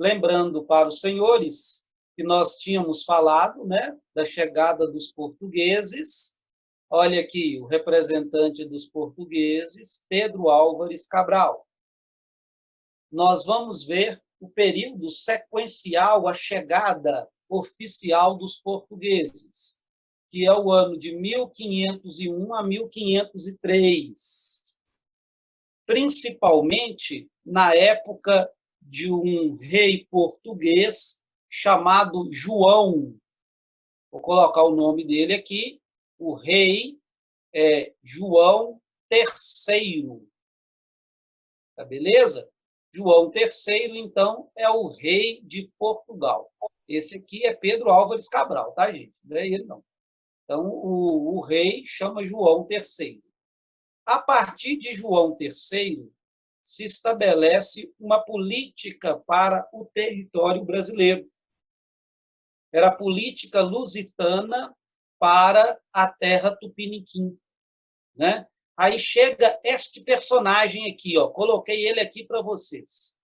lembrando para os senhores que nós tínhamos falado, né, da chegada dos portugueses. Olha aqui, o representante dos portugueses, Pedro Álvares Cabral. Nós vamos ver o período sequencial, a chegada oficial dos portugueses, que é o ano de 1501 a 1503, principalmente na época de um rei português chamado João. Vou colocar o nome dele aqui, o rei João III. Tá beleza? João III, então, é o rei de Portugal. Esse aqui é Pedro Álvares Cabral, tá, gente? Não é ele, não. Então, o rei chama João III. A partir de João III, se estabelece uma política para o território brasileiro. Era a política lusitana para a terra tupiniquim, né? Aí chega este personagem aqui, ó, coloquei ele aqui para vocês.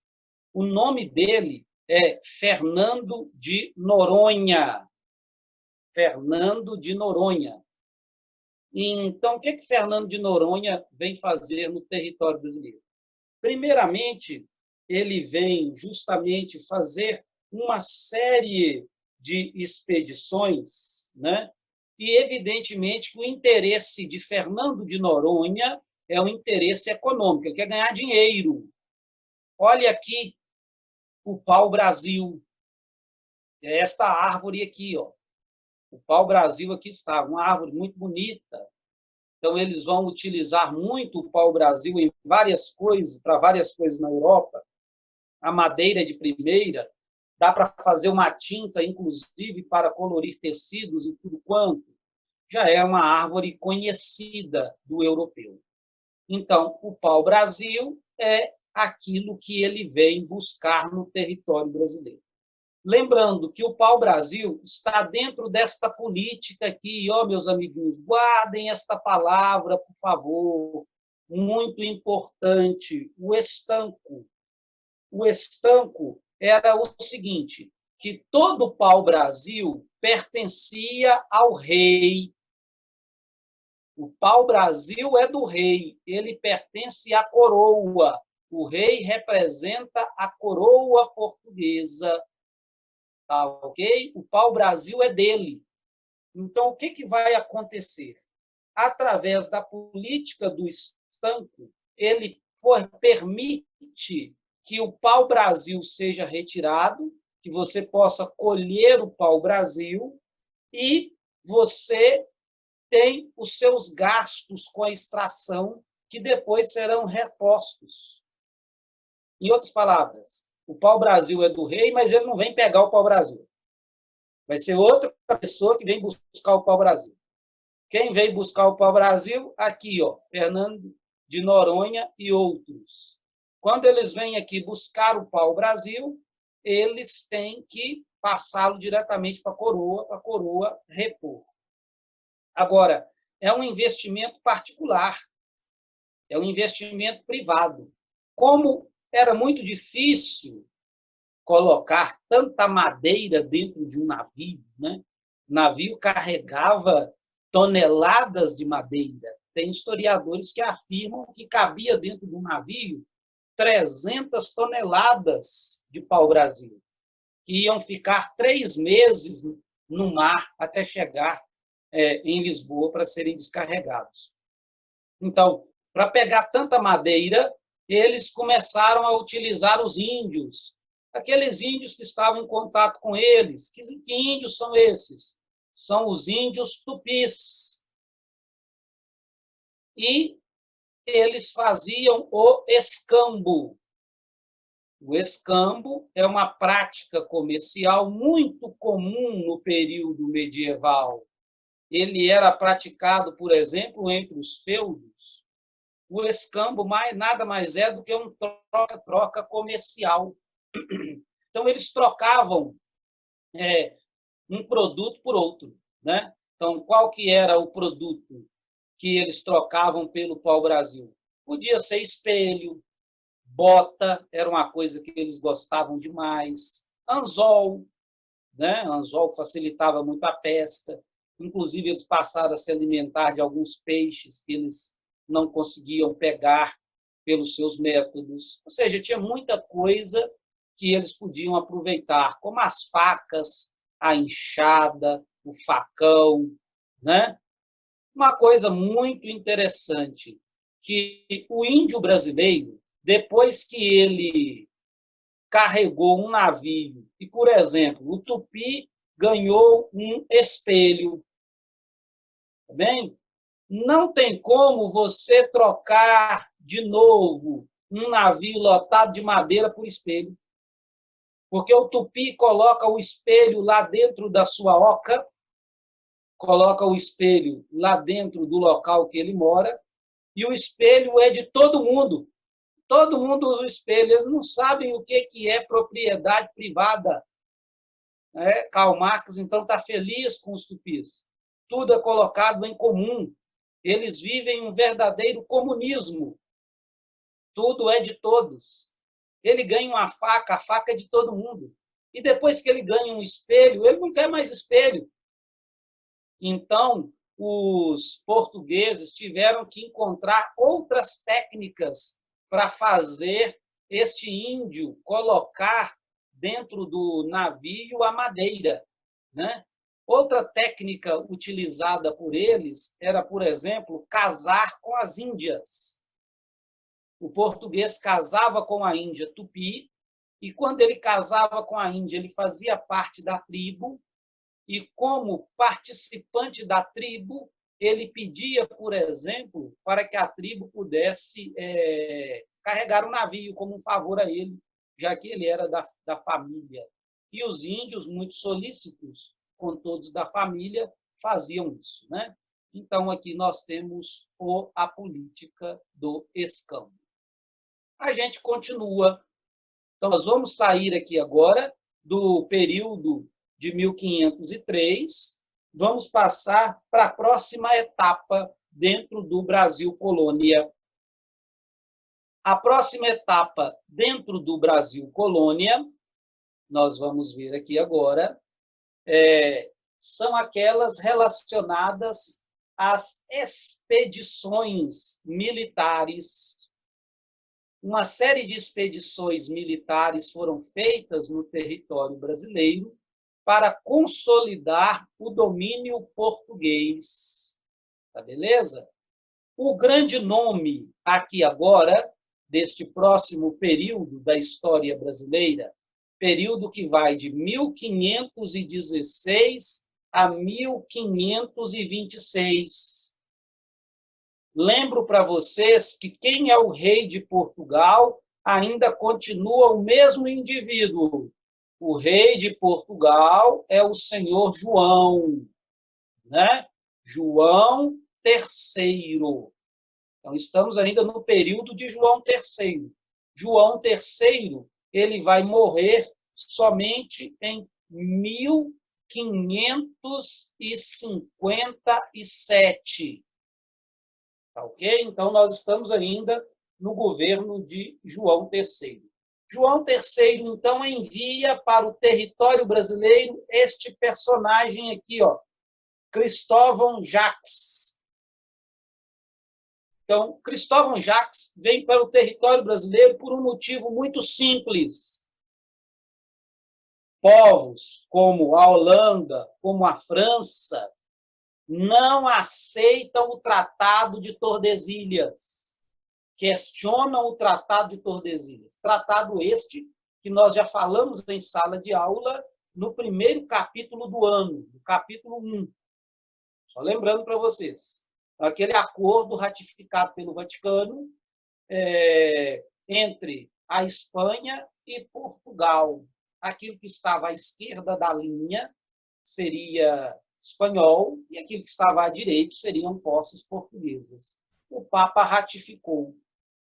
O nome dele é Fernando de Noronha. Fernando de Noronha. Então, o que Fernando de Noronha vem fazer no território brasileiro? Primeiramente, ele vem justamente fazer uma série de expedições, né? E, evidentemente, que o interesse de Fernando de Noronha é um interesse econômico, ele quer ganhar dinheiro. Olha aqui o pau-brasil, é esta árvore aqui, ó. O pau-brasil aqui está, uma árvore muito bonita. Então, eles vão utilizar muito o pau-brasil em várias coisas, para várias coisas na Europa. A madeira é de primeira, dá para fazer uma tinta, inclusive, para colorir tecidos e tudo quanto. Já é uma árvore conhecida do europeu. Então, o pau-brasil é aquilo que ele vem buscar no território brasileiro. Lembrando que o pau-brasil está dentro desta política aqui, ó, meus amiguinhos, guardem esta palavra, por favor, muito importante, o estanco. O estanco era o seguinte, que todo o pau-brasil pertencia ao rei. O pau-brasil é do rei, ele pertence à coroa. O rei representa a coroa portuguesa. Tá, ok? O pau-brasil é dele. Então, o que vai acontecer? Através da política do estanco, ele permite que o pau-brasil seja retirado, que você possa colher o pau-brasil e você tem os seus gastos com a extração que depois serão repostos. Em outras palavras, o pau-brasil é do rei, mas ele não vem pegar o pau-brasil. Vai ser outra pessoa que vem buscar o pau-brasil. Quem veio buscar o pau-brasil? Aqui, ó, Fernando de Noronha e outros. Quando eles vêm aqui buscar o pau-brasil, eles têm que passá-lo diretamente para a coroa repor. Agora, é um investimento particular, é um investimento privado. Como era muito difícil colocar tanta madeira dentro de um navio, né? O navio carregava toneladas de madeira. Tem historiadores que afirmam que cabia dentro de um navio 300 toneladas de pau-brasil, que iam ficar 3 meses no mar até chegar em Lisboa para serem descarregados. Então, para pegar tanta madeira, eles começaram a utilizar os índios, aqueles índios que estavam em contato com eles. Que índios são esses? São os índios tupis. E eles faziam o escambo. O escambo é uma prática comercial muito comum no período medieval. Ele era praticado, por exemplo, entre os feudos. O escambo nada mais é do que um troca-troca comercial. Então, eles trocavam um produto por outro, né? Então, qual que era o produto que eles trocavam pelo pau-brasil? Podia ser espelho, bota era uma coisa que eles gostavam demais, anzol, né? Anzol facilitava muito a pesca, inclusive eles passaram a se alimentar de alguns peixes que eles não conseguiam pegar pelos seus métodos. Ou seja, tinha muita coisa que eles podiam aproveitar, como as facas, a enxada, o facão, né? Uma coisa muito interessante, que o índio brasileiro, depois que ele carregou um navio, e, por exemplo, o Tupi ganhou um espelho, tá bem? Não tem como você trocar de novo um navio lotado de madeira por espelho, porque o Tupi coloca o espelho lá dentro da sua oca, coloca o espelho lá dentro do local que ele mora, e o espelho é de todo mundo. Todo mundo usa o espelho, eles não sabem o que é propriedade privada. Karl Marx, então, está feliz com os tupis. Tudo é colocado em comum. Eles vivem um verdadeiro comunismo. Tudo é de todos. Ele ganha uma faca, a faca é de todo mundo. E depois que ele ganha um espelho, ele não quer mais espelho. Então, os portugueses tiveram que encontrar outras técnicas para fazer este índio colocar dentro do navio a madeira, né? Outra técnica utilizada por eles era, por exemplo, casar com as índias. O português casava com a índia tupi, e quando ele casava com a índia, ele fazia parte da tribo, e como participante da tribo, ele pedia, por exemplo, para que a tribo pudesse carregar o navio como um favor a ele, já que ele era da família. E os índios, muito solícitos com todos da família, faziam isso, né? Então, aqui nós temos a política do escambo. A gente continua. Então, nós vamos sair aqui agora do período de 1503, vamos passar para a próxima etapa dentro do Brasil colônia. A próxima etapa dentro do Brasil colônia, nós vamos ver aqui agora, são aquelas relacionadas às expedições militares. Uma série de expedições militares foram feitas no território brasileiro para consolidar o domínio português. Tá beleza? O grande nome aqui agora, deste próximo período da história brasileira, período que vai de 1516 a 1526. Lembro para vocês que quem é o rei de Portugal ainda continua o mesmo indivíduo. O rei de Portugal é o senhor João, né? João III. Então, estamos ainda no período de João III. João III, ele vai morrer somente em 1557. Tá ok? Então, nós estamos ainda no governo de João III. João III, então, envia para o território brasileiro este personagem aqui, ó, Cristóvão Jacques. Então, Cristóvão Jacques vem para o território brasileiro por um motivo muito simples. Povos como a Holanda, como a França, não aceitam o Tratado de Tordesilhas. Questionam o Tratado de Tordesilhas. Tratado este que nós já falamos em sala de aula no primeiro capítulo do ano, no capítulo 1. Só lembrando para vocês. Aquele acordo ratificado pelo Vaticano entre a Espanha e Portugal. Aquilo que estava à esquerda da linha seria espanhol e aquilo que estava à direita seriam posses portuguesas. O Papa ratificou.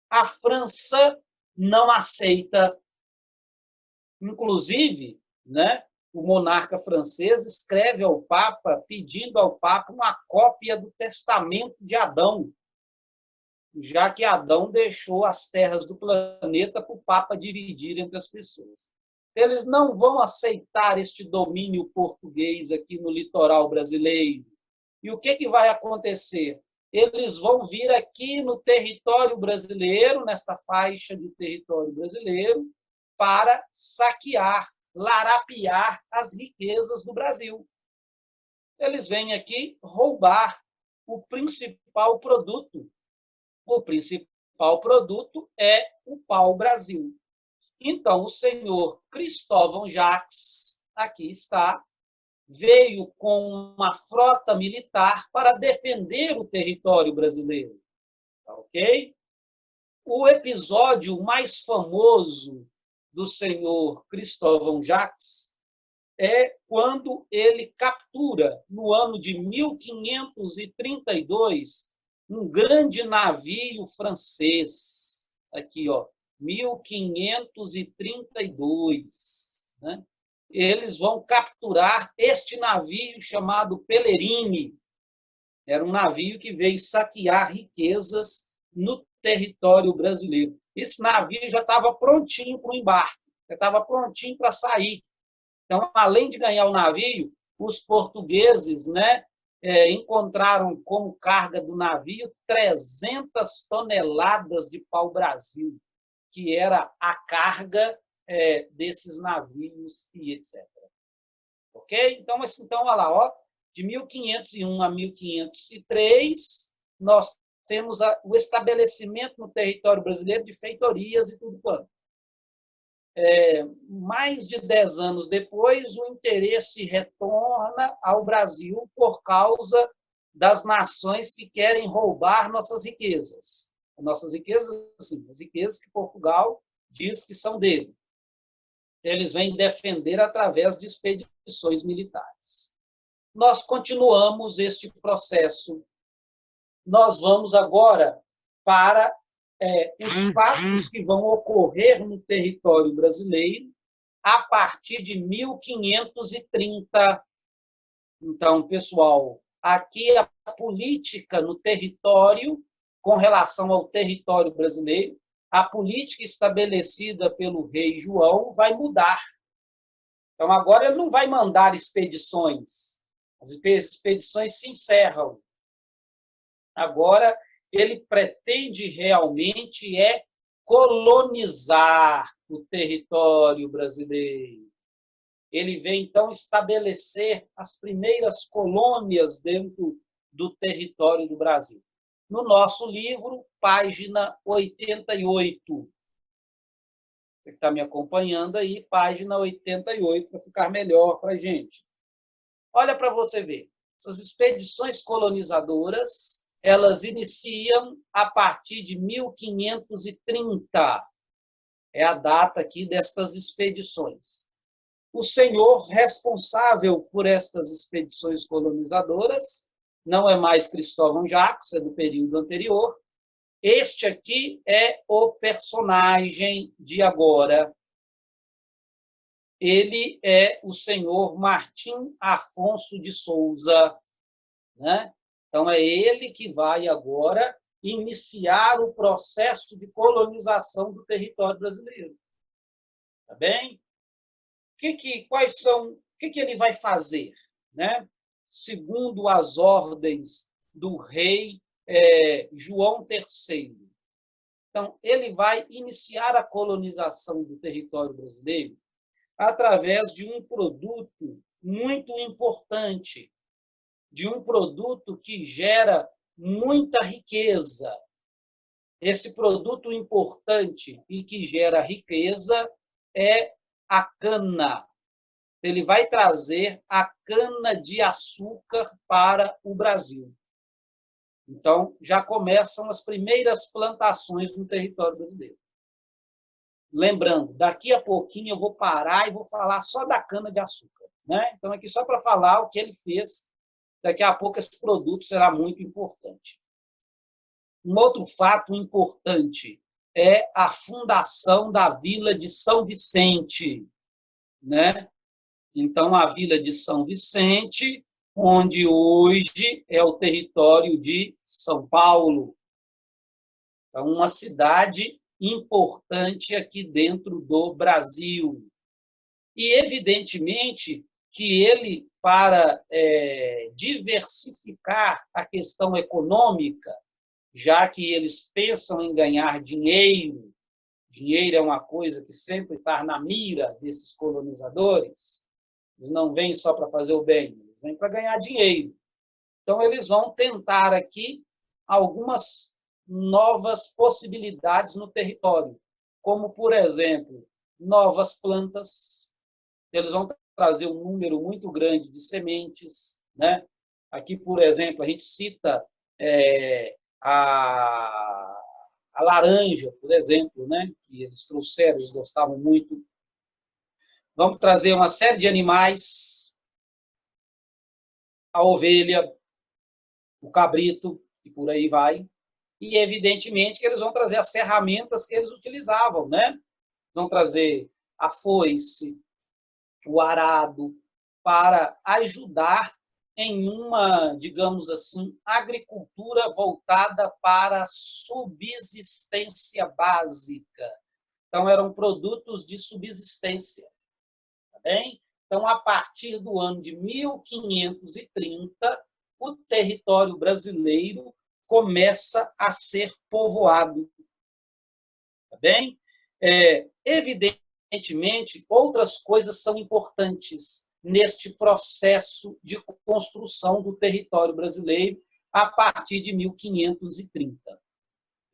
A França não aceita. Inclusive, né, o monarca francês escreve ao Papa, pedindo ao Papa uma cópia do Testamento de Adão. já que Adão deixou as terras do planeta para o Papa dividir entre as pessoas. Eles não vão aceitar este domínio português aqui no litoral brasileiro. E o que vai acontecer? Eles vão vir aqui no território brasileiro, nesta faixa de território brasileiro, para saquear, larapiar as riquezas do Brasil. Eles vêm aqui roubar o principal produto. O principal produto é o pau-brasil. Então, o senhor Cristóvão Jacques, aqui está, veio com uma frota militar para defender o território brasileiro. Ok? O episódio mais famoso do senhor Cristóvão Jacques é quando ele captura, no ano de 1532, um grande navio francês. Aqui, ó, 1532. Né? Eles vão capturar este navio chamado Pellerini. Era um navio que veio saquear riquezas no território brasileiro. Esse navio já estava prontinho para o embarque, já estava prontinho para sair. Então, além de ganhar o navio, os portugueses, né, encontraram como carga do navio 300 toneladas de pau-brasil, que era a carga desses navios e etc. Ok? Então, olha lá, ó, de 1501 a 1503, nós temos o estabelecimento no território brasileiro de feitorias e tudo quanto. Mais de 10 anos depois, o interesse retorna ao Brasil por causa das nações que querem roubar nossas riquezas. Nossas riquezas, sim, as riquezas que Portugal diz que são dele. Eles vêm defender através de expedições militares. Nós continuamos este processo. Nós vamos agora para os fatos que vão ocorrer no território brasileiro a partir de 1530. Então, pessoal, aqui a política no território, com relação ao território brasileiro, a política estabelecida pelo rei João vai mudar. Então, agora ele não vai mandar expedições. As expedições se encerram. Agora, ele pretende realmente colonizar o território brasileiro. Ele vem, então, estabelecer as primeiras colônias dentro do território do Brasil. No nosso livro, página 88. Você que está me acompanhando aí, página 88, para ficar melhor para a gente. Olha para você ver. Essas expedições colonizadoras, elas iniciam a partir de 1530. É a data aqui destas expedições. O senhor responsável por estas expedições colonizadoras não é mais Cristóvão Jacques, é do período anterior. Este aqui é o personagem de agora. Ele é o senhor Martim Afonso de Souza, né? Então, é ele que vai agora iniciar o processo de colonização do território brasileiro. Tá bem? O que ele vai fazer? Né? Segundo as ordens do rei João III. Então, ele vai iniciar a colonização do território brasileiro através de um produto muito importante, de um produto que gera muita riqueza. Esse produto importante e que gera riqueza é a cana. Ele vai trazer a cana-de-açúcar para o Brasil. Então, já começam as primeiras plantações no território brasileiro. Lembrando, daqui a pouquinho eu vou parar e vou falar só da cana-de-açúcar. Né? Então, aqui só para falar o que ele fez. Daqui a pouco esse produto será muito importante. Um outro fato importante é a fundação da Vila de São Vicente. Né? Então, a Vila de São Vicente, onde hoje é o território de São Paulo. Então, uma cidade importante aqui dentro do Brasil. E, evidentemente, que ele, para diversificar a questão econômica, já que eles pensam em ganhar dinheiro, dinheiro é uma coisa que sempre está na mira desses colonizadores, eles não vêm só para fazer o bem, eles vêm para ganhar dinheiro. Então, eles vão tentar aqui algumas novas possibilidades no território, como, por exemplo, novas plantas. Eles vão trazer um número muito grande de sementes, né? Aqui, por exemplo, a gente cita a laranja, por exemplo, né? Que eles trouxeram, eles gostavam muito. Vamos trazer uma série de animais, a ovelha, o cabrito, e por aí vai. E, evidentemente, que eles vão trazer as ferramentas que eles utilizavam, né? Vão trazer a foice, o arado, para ajudar em uma, digamos assim, agricultura voltada para a subsistência básica. Então, eram produtos de subsistência. Tá bem? Então, a partir do ano de 1530, o território brasileiro começa a ser povoado. Tá bem? Evidentemente, outras coisas são importantes neste processo de construção do território brasileiro a partir de 1530.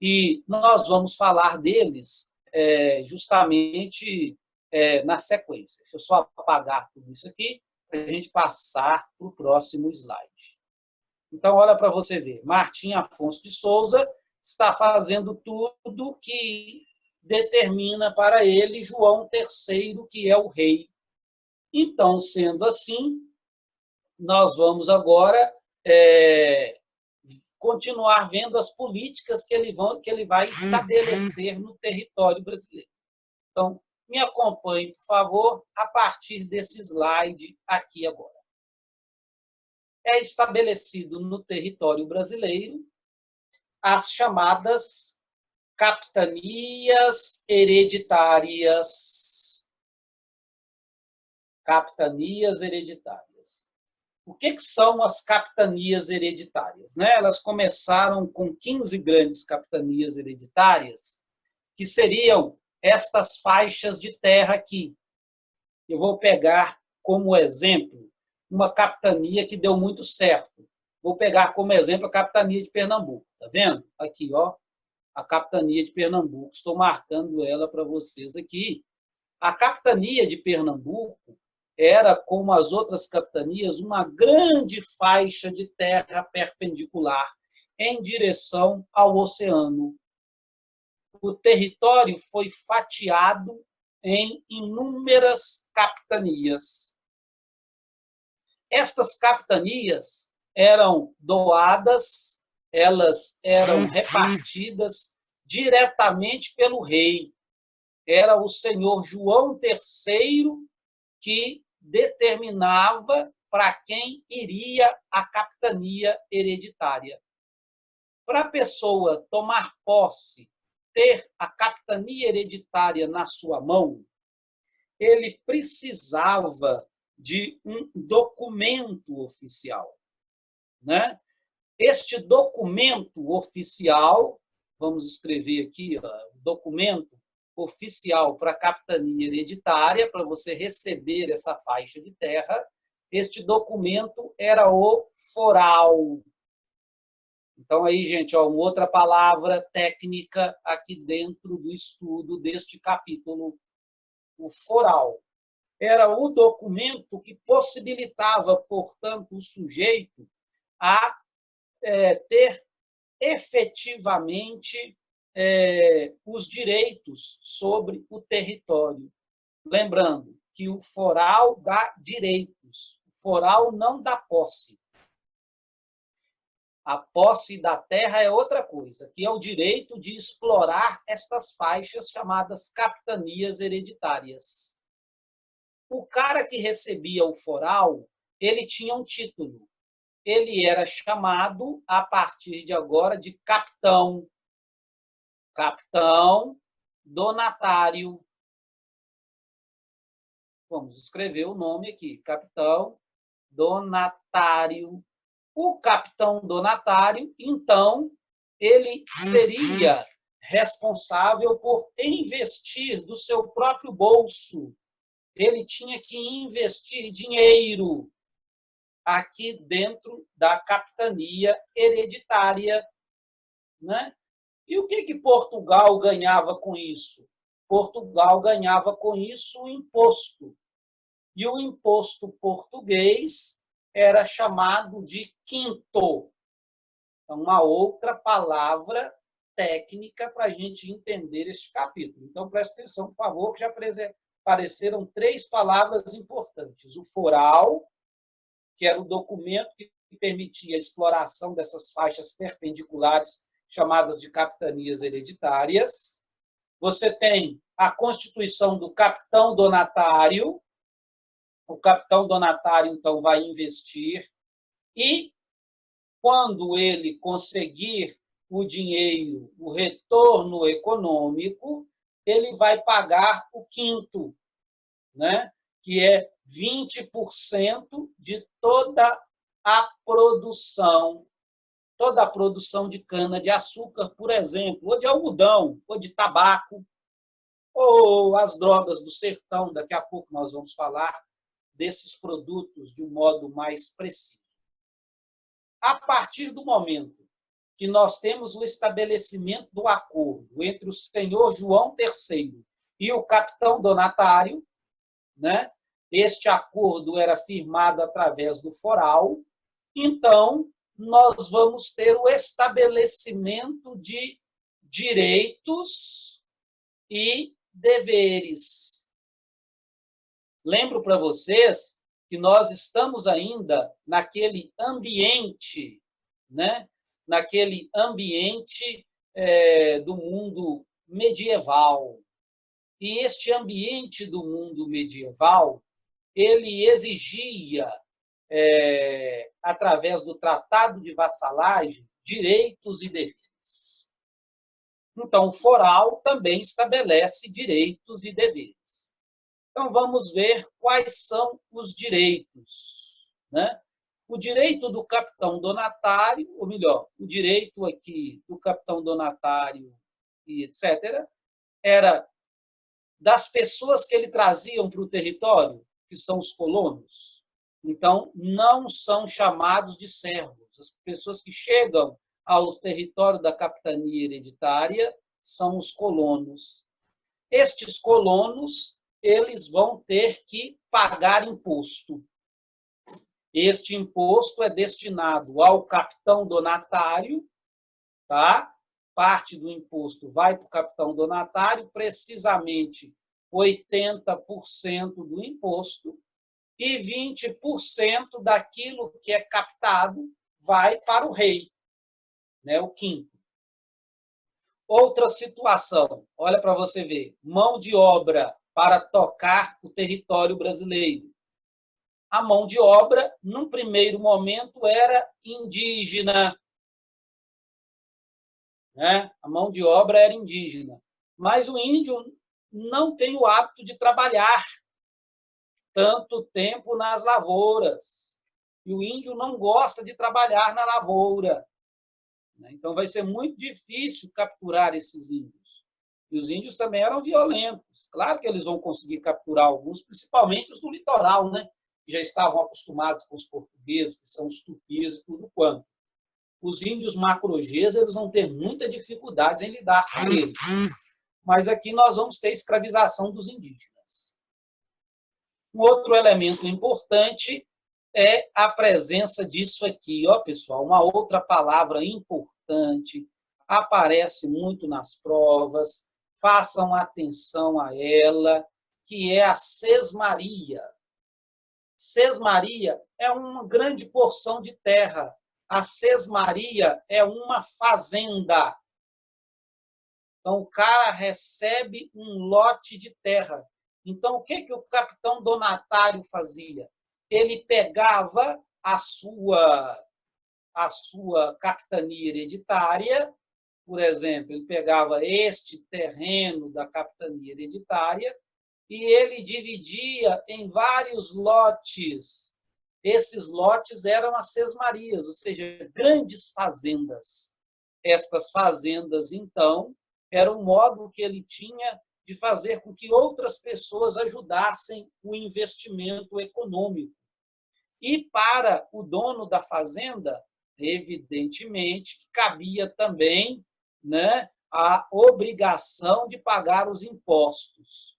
E nós vamos falar deles justamente na sequência. Deixa eu só apagar tudo isso aqui para a gente passar para o próximo slide. Então, olha para você ver. Martim Afonso de Souza está fazendo tudo que determina para ele João III, que é o rei. Então, sendo assim, nós vamos agora continuar vendo as políticas que ele vai estabelecer no território brasileiro. Então, me acompanhe, por favor, a partir desse slide aqui agora. É estabelecido no território brasileiro as chamadas capitanias hereditárias. Capitanias hereditárias. O que são as capitanias hereditárias? Elas começaram com 15 grandes capitanias hereditárias, que seriam estas faixas de terra aqui. Eu vou pegar como exemplo uma capitania que deu muito certo. Vou pegar como exemplo a capitania de Pernambuco. Está vendo? Aqui, ó, a capitania de Pernambuco. Estou marcando ela para vocês aqui. A capitania de Pernambuco era, como as outras capitanias, uma grande faixa de terra perpendicular em direção ao oceano. O território foi fatiado em inúmeras capitanias. Estas capitanias eram doadas, elas eram repartidas diretamente pelo rei. Era o senhor João III que determinava para quem iria a capitania hereditária. Para a pessoa tomar posse, ter a capitania hereditária na sua mão, ele precisava de um documento oficial. Né? Este documento oficial, vamos escrever aqui, documento oficial para a capitania hereditária, para você receber essa faixa de terra, este documento era o foral. Então, aí, gente, uma outra palavra técnica aqui dentro do estudo deste capítulo, o foral. Era o documento que possibilitava, portanto, o sujeito a ter efetivamente os direitos sobre o território. Lembrando que o foral dá direitos, o foral não dá posse. A posse da terra é outra coisa, que é o direito de explorar estas faixas chamadas capitanias hereditárias. O cara que recebia o foral, ele tinha um título. Ele era chamado, a partir de agora, de capitão. Capitão donatário. Vamos escrever o nome aqui, capitão donatário. O capitão donatário, então, ele seria responsável por investir do seu próprio bolso. Ele tinha que investir dinheiro aqui dentro da capitania hereditária, né? E o que Portugal ganhava com isso? Portugal ganhava com isso o imposto. E o imposto português era chamado de quinto. É uma outra palavra técnica para a gente entender este capítulo. Então, preste atenção, por favor, que já apareceram 3 palavras importantes. O foral, que era o documento que permitia a exploração dessas faixas perpendiculares chamadas de capitanias hereditárias. Você tem a constituição do capitão donatário. O capitão donatário, então, vai investir e, quando ele conseguir o dinheiro, o retorno econômico, ele vai pagar o quinto, né? Que é 20% de toda a produção de cana-de-açúcar, por exemplo, ou de algodão, ou de tabaco, ou as drogas do sertão. Daqui a pouco nós vamos falar desses produtos de um modo mais preciso. A partir do momento que nós temos o estabelecimento do acordo entre o senhor João III e o capitão donatário, né? Este acordo era firmado através do foral, então nós vamos ter o estabelecimento de direitos e deveres. Lembro para vocês que nós estamos ainda naquele ambiente, né? Naquele ambiente do mundo medieval. E este ambiente do mundo medieval, ele exigia, através do Tratado de Vassalagem, direitos e deveres. Então, o foral também estabelece direitos e deveres. Então, vamos ver quais são os direitos, né? O direito do capitão donatário, ou melhor, o direito aqui do capitão donatário e etc., era das pessoas que ele traziam para o território, que são os colonos. Então, não são chamados de servos. As pessoas que chegam ao território da capitania hereditária são os colonos. Estes colonos, eles vão ter que pagar imposto. Este imposto é destinado ao capitão donatário, tá? Parte do imposto vai para o capitão donatário, precisamente 80% do imposto, e 20% daquilo que é captado vai para o rei, né? O quinto. Outra situação, olha para você ver, mão de obra para tocar o território brasileiro. A mão de obra, num primeiro momento, era indígena. Né? A mão de obra era indígena. Mas o índio não tem o hábito de trabalhar tanto tempo nas lavouras. E o índio não gosta de trabalhar na lavoura. Então, vai ser muito difícil capturar esses índios. E os índios também eram violentos. Claro que eles vão conseguir capturar alguns, principalmente os do litoral, né? Que já estavam acostumados com os portugueses, que são os tupis e tudo quanto. Os índios macro-gês, eles vão ter muita dificuldade em lidar com eles. Mas aqui nós vamos ter escravização dos indígenas. Um outro elemento importante é a presença disso aqui, ó, pessoal, uma outra palavra importante, aparece muito nas provas, façam atenção a ela, que é a sesmaria. Sesmaria é uma grande porção de terra. A sesmaria é uma fazenda. Então, o cara recebe um lote de terra. Então, o que o capitão donatário fazia? Ele pegava a sua capitania hereditária, por exemplo, ele pegava este terreno da capitania hereditária e ele dividia em vários lotes. Esses lotes eram as sesmarias, ou seja, grandes fazendas. Estas fazendas, então, era um modo que ele tinha de fazer com que outras pessoas ajudassem o investimento econômico. E para o dono da fazenda, evidentemente, cabia também, né, a obrigação de pagar os impostos.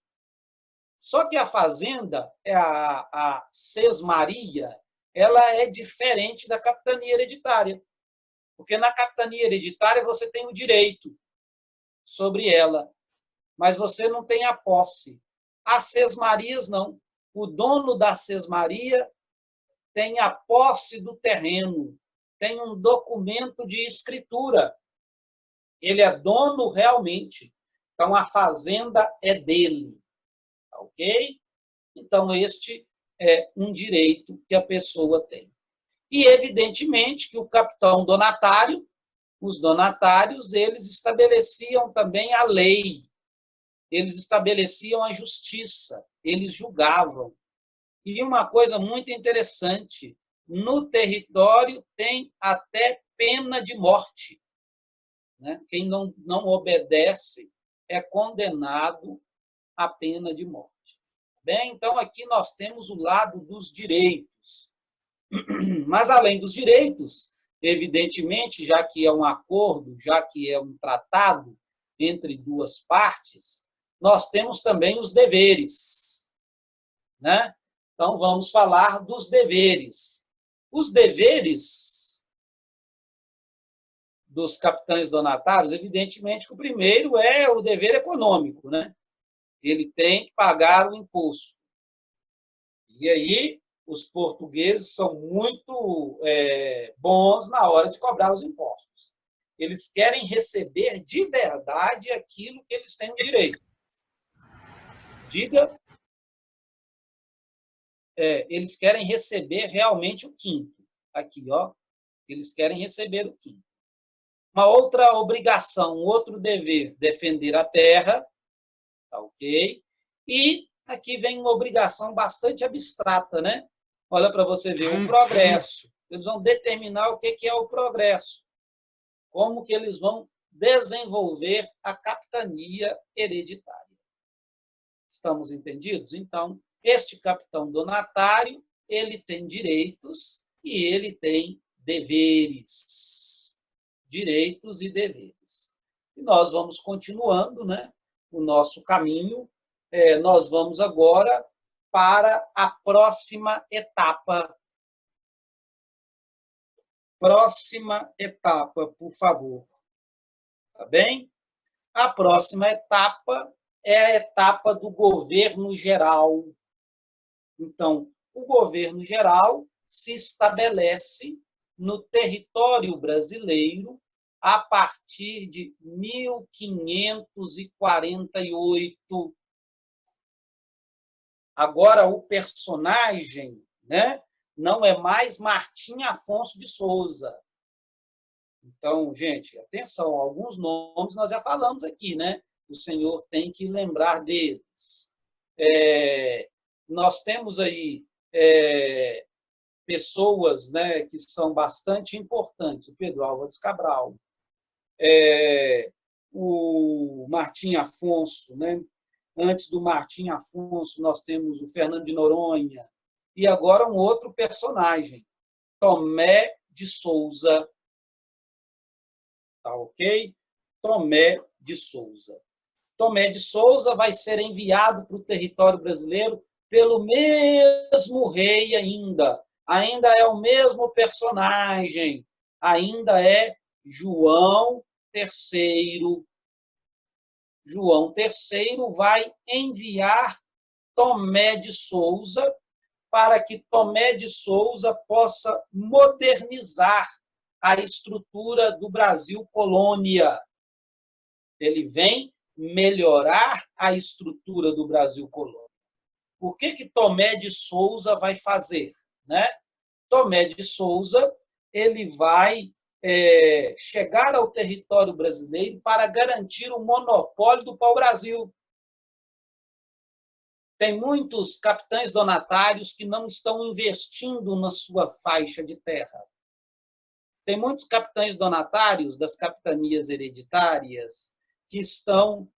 Só que a fazenda, a sesmaria, ela é diferente da capitania hereditária. Porque na capitania hereditária você tem o direito sobre ela, mas você não tem a posse. As sesmarias, não. O dono da sesmaria tem a posse do terreno, tem um documento de escritura. Ele é dono realmente. Então, a fazenda é dele. Ok? Então, este é um direito que a pessoa tem. E, evidentemente, que o capitão donatário, os donatários, eles estabeleciam também a lei, eles estabeleciam a justiça, eles julgavam. E uma coisa muito interessante, no território tem até pena de morte. Né? Quem não obedece é condenado à pena de morte. Bem, então aqui nós temos o lado dos direitos. Mas, além dos direitos, evidentemente, já que é um acordo, já que é um tratado entre duas partes, nós temos também os deveres. Né? Então, vamos falar dos deveres. Os deveres dos capitães donatários, evidentemente, que o primeiro é o dever econômico. Né? Ele tem que pagar o imposto. E aí, os portugueses são muito bons na hora de cobrar os impostos. Eles querem receber de verdade aquilo que eles têm direito. Diga. Eles querem receber realmente o quinto. Aqui, ó. Eles querem receber o quinto. Uma outra obrigação, um outro dever, defender a terra. Tá ok? E aqui vem uma obrigação bastante abstrata, né? Olha para você ver, o progresso. Eles vão determinar o que é o progresso. Como que eles vão desenvolver a capitania hereditária. Estamos entendidos? Então, este capitão donatário, ele tem direitos e ele tem deveres. Direitos e deveres. E nós vamos continuando, né, o nosso caminho. Nós vamos agora para a próxima etapa. Próxima etapa, por favor. Tá bem? A próxima etapa é a etapa do governo geral. Então, o governo geral se estabelece no território brasileiro a partir de 1548. Agora, o personagem, né, não é mais Martim Afonso de Souza. Então, gente, atenção, alguns nomes nós já falamos aqui, né? O senhor tem que lembrar deles. Nós temos aí pessoas, né, que são bastante importantes. O Pedro Álvares Cabral, o Martim Afonso, né? Antes do Martim Afonso, nós temos o Fernando de Noronha, e agora um outro personagem, Tomé de Souza. Tá ok? Tomé de Souza. Tomé de Souza vai ser enviado para o território brasileiro pelo mesmo rei ainda. Ainda é o mesmo personagem. Ainda é João III. João III vai enviar Tomé de Souza para que Tomé de Souza possa modernizar a estrutura do Brasil colônia. Ele vem melhorar a estrutura do Brasil colônia. O que Tomé de Souza vai fazer? Né? Tomé de Souza ele vai chegar ao território brasileiro para garantir o monopólio do pau-brasil. Tem muitos capitães donatários que não estão investindo na sua faixa de terra. Tem muitos capitães donatários das capitanias hereditárias que estão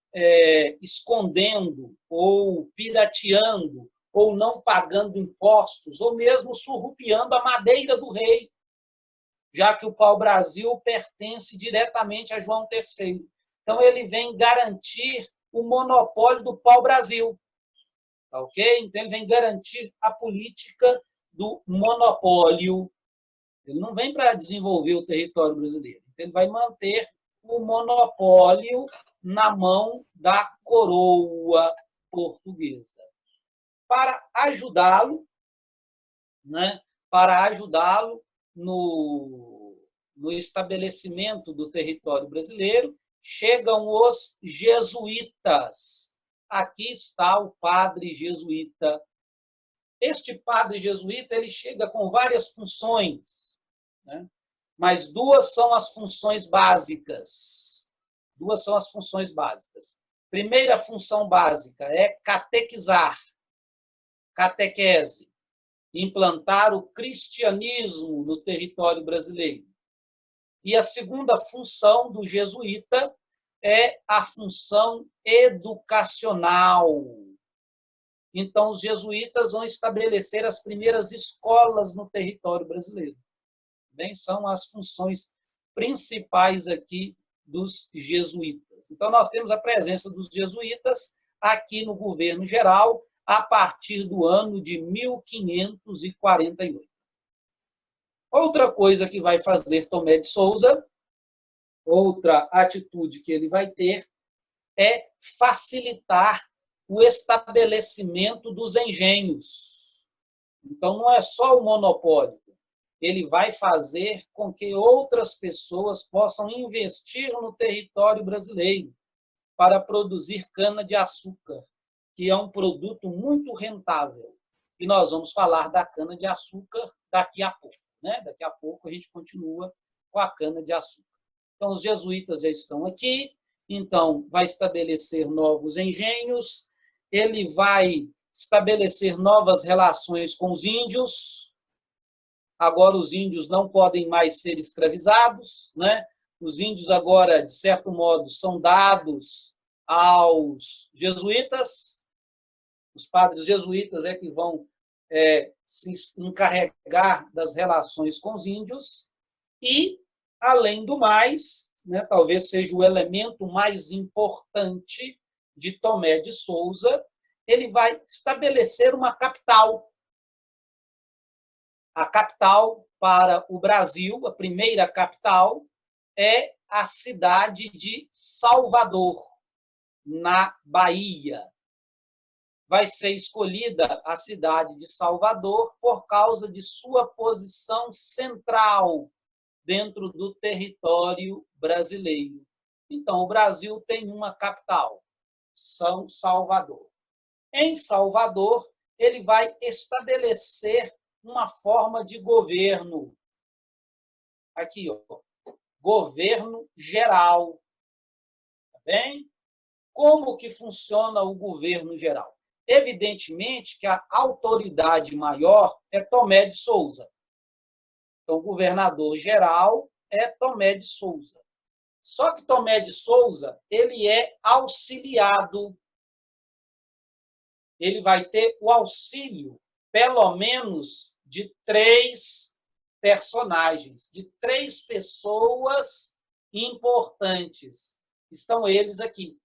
escondendo ou pirateando ou não pagando impostos ou mesmo surrupiando a madeira do rei, já que o pau-brasil pertence diretamente a João III. Então, ele vem garantir o monopólio do pau-brasil. Ok? Então, ele vem garantir a política do monopólio. Ele não vem para desenvolver o território brasileiro. Então, ele vai manter o monopólio na mão da coroa portuguesa. Para ajudá-lo, né? Para ajudá-lo no estabelecimento do território brasileiro, chegam os jesuítas. Aqui está o padre jesuíta. Este padre jesuíta ele chega com várias funções, né? Mas duas são as funções básicas. Duas são as funções básicas. Primeira função básica é catequizar, catequese, implantar o cristianismo no território brasileiro. E a segunda função do jesuíta é a função educacional. Então, os jesuítas vão estabelecer as primeiras escolas no território brasileiro. Bem, são as funções principais aqui dos jesuítas. Então, nós temos a presença dos jesuítas aqui no governo geral a partir do ano de 1548. Outra coisa que vai fazer Tomé de Souza, outra atitude que ele vai ter, é facilitar o estabelecimento dos engenhos. Então, não é só o monopólio. Ele vai fazer com que outras pessoas possam investir no território brasileiro para produzir cana-de-açúcar, que é um produto muito rentável. E nós vamos falar da cana-de-açúcar daqui a pouco. Né? Daqui a pouco a gente continua com a cana-de-açúcar. Então, os jesuítas já estão aqui, então vai estabelecer novos engenhos, ele vai estabelecer novas relações com os índios. Agora os índios não podem mais ser escravizados, né? Os índios agora, de certo modo, são dados aos jesuítas. Os padres jesuítas é que vão se encarregar das relações com os índios. E, além do mais, né, talvez seja o elemento mais importante de Tomé de Souza, ele vai estabelecer uma capital. A capital para o Brasil, a primeira capital, é a cidade de Salvador, na Bahia. Vai ser escolhida a cidade de Salvador por causa de sua posição central dentro do território brasileiro. Então, o Brasil tem uma capital, São Salvador. Em Salvador, ele vai estabelecer uma forma de governo. Aqui, ó, governo geral. Tá bem? Como que funciona o governo geral? Evidentemente que a autoridade maior é Tomé de Souza. Então, o governador geral é Tomé de Souza. Só que Tomé de Souza, ele é auxiliado. Ele vai ter o auxílio, pelo menos, de 3 personagens, de 3 pessoas importantes. Estão eles aqui,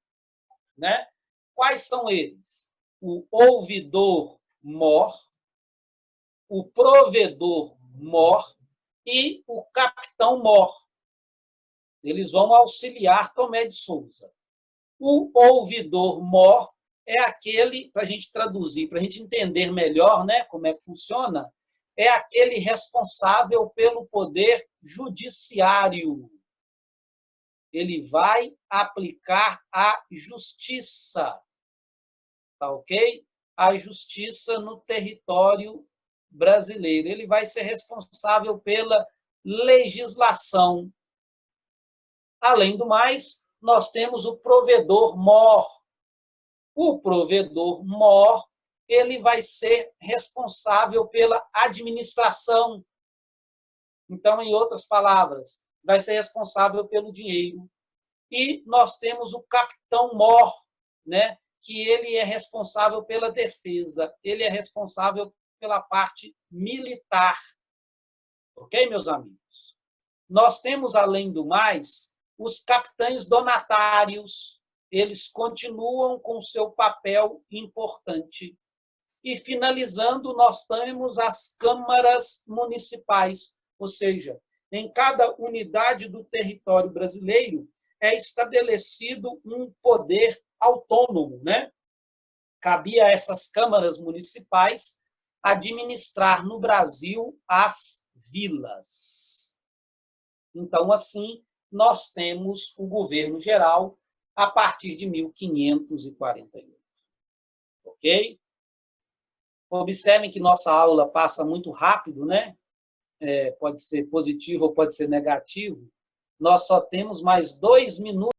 né? Quais são eles? O ouvidor-mor, o provedor-mor e o capitão-mor. Eles vão auxiliar Tomé de Souza. O ouvidor-mor é aquele, para a gente traduzir, para a gente entender melhor, né, como é que funciona, é aquele responsável pelo poder judiciário. Ele vai aplicar a justiça, tá ok? A justiça no território brasileiro. Ele vai ser responsável pela legislação. Além do mais, nós temos o provedor-mor. O provedor-mor, ele vai ser responsável pela administração. Então, em outras palavras, vai ser responsável pelo dinheiro. E nós temos o capitão-mor, né, que ele é responsável pela defesa, ele é responsável pela parte militar. Ok, meus amigos? Nós temos, além do mais, os capitães donatários. Eles continuam com seu papel importante. E, finalizando, nós temos as câmaras municipais, ou seja, em cada unidade do território brasileiro é estabelecido um poder autônomo, né? Cabia a essas câmaras municipais administrar no Brasil as vilas. Então, assim, nós temos o governo geral a partir de 1548. Ok? Observem que nossa aula passa muito rápido, né? Pode ser positivo ou pode ser negativo. Nós só temos mais 2 minutos